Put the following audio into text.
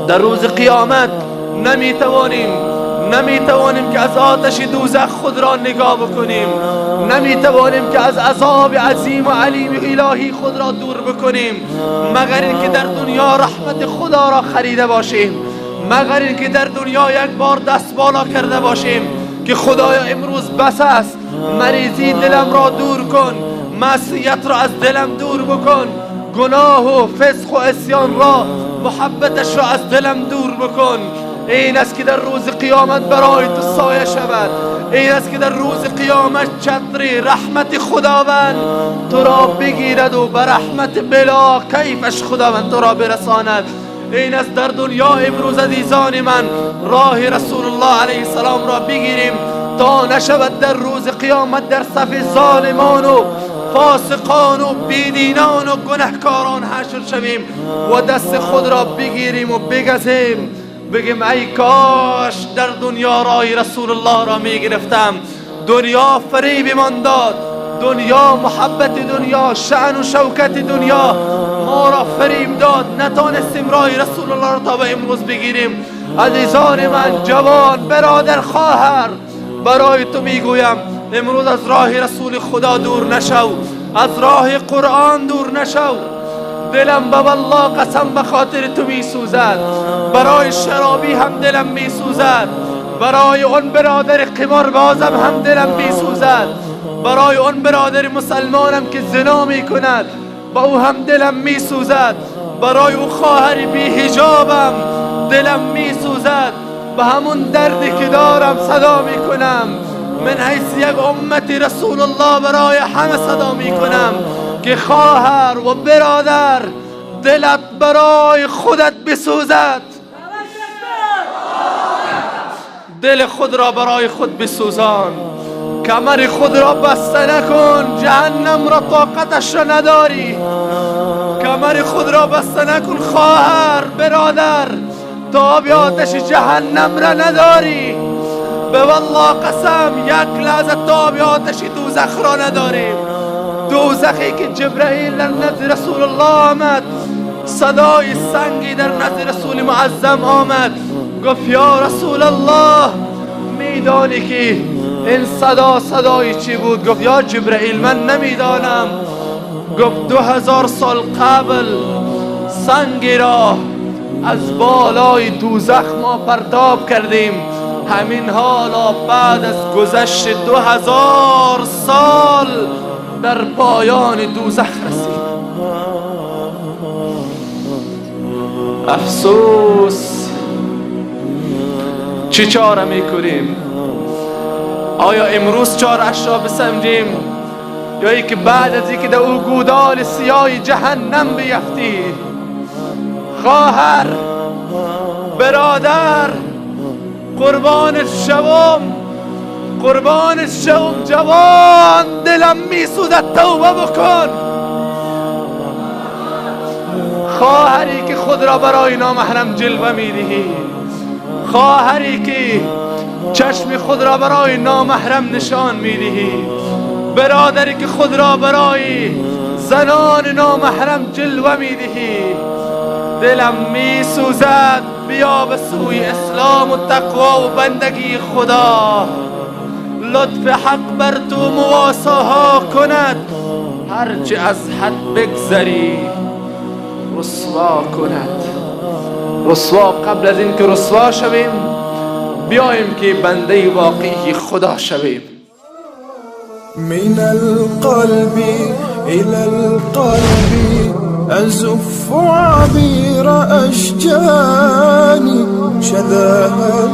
در روز قیامت نمیتوانیم که از آتش دوزخ خود را نگاه بکنیم، نمیتوانیم که از عذاب عظیم و علیم الهی خود را دور بکنیم، مگر اینکه در دنیا رحمت خدا را خریده باشیم، مگر اینکه در دنیا یک بار دست بالا کرده باشیم که خدایا امروز بس است، مریضی دلم را دور کن، معصیت را از دلم دور بکن، گناه و فسق و عصیان را، محبتش را از دلم دور بکن. این است که در روز قیامت برای تو سایه شود، این است که در روز قیامت چتری رحمت خداوند تو را بگیرد و بر رحمت بلا کیفش خداوند تو را برساند. این است در دنیا امروز عزیزان من راه رسول الله علیه السلام را بگیریم تا نشود در روز قیامت در صف ظالمان و فاسقان و بیدینان و گنهکاران حشر شویم و دست خود را بگیریم و بگزیم، بگیم ای کاش در دنیا راه رسول الله را میگرفتم. دنیا فریب من داد، دنیا محبت دنیا، شأن و شوکت دنیا ما را فریب داد، نتانستیم راه رسول الله را تا به امروز بگیریم. عزیزان من، جوان، برادر، خواهر، برای تو میگویم امروز از راه رسول خدا دور نشو، از راه قرآن دور نشو. دلم به والله قسم به خاطر تو می سوزد، برای شرابی هم دلم می سوزد، برای اون برادر قمار بازم هم دلم می سوزد، برای اون برادر مسلمانم که زنا می کند با او هم دلم می سوزد، برای او خواهر بی حجابم دلم می سوزد. به همون دردی که دارم صدا می کنم، من حیث یک امت رسول الله برای همه صدا می کنم که خواهر و برادر دلت برای خودت بسوزد، دل خود را برای خود بسوزان، کمر خود را بسته نکن، جهنم را طاقتش را نداری، کمر خود را بسته نکن خواهر برادر، تاب آتش جهنم را نداری. به والله قسم یک لحظه تاب آتش دوزخ را نداریم. دوزخی که جبرائیل در نزد رسول الله آمد، صدای سنگی در نزد رسول معظم آمد، گفت یا رسول الله میدانی که این صدای چی بود؟ گفت یا جبرائیل من نمیدانم. گفت 2000 سال قبل سنگی را از بالای دوزخ ما پرتاب کردیم، همین حالا بعد از گذشت 2000 سال در پایان دوزخ رسید. افسوس، چی چاره میکنیم؟ آیا امروز چاره‌اش را بسنجیم یا ای که بعد از اینکه در او گودال سیاه جهنم بیفتی؟ خواهر برادر قربان شوم، جوان دلم میسوزد، توبه بکن. خواهری که خود را برای نامحرم جلوه میدهی، خواهری که چشم خود را برای نامحرم نشان میدهی، برادری که خود را برای زنان نامحرم جلوه میدهی، دلم میسوزد. بیا به سوی اسلام و تقوا و بندگی خدا، لطف حق بر تو مواساها کند، هرچه از حد بگذری رسوا کند. رسوا قبل از این که رسوا شویم بیاییم که بنده واقعی خدا شویم. من القلب إلى القلب أزف عبير أشجاني شذاها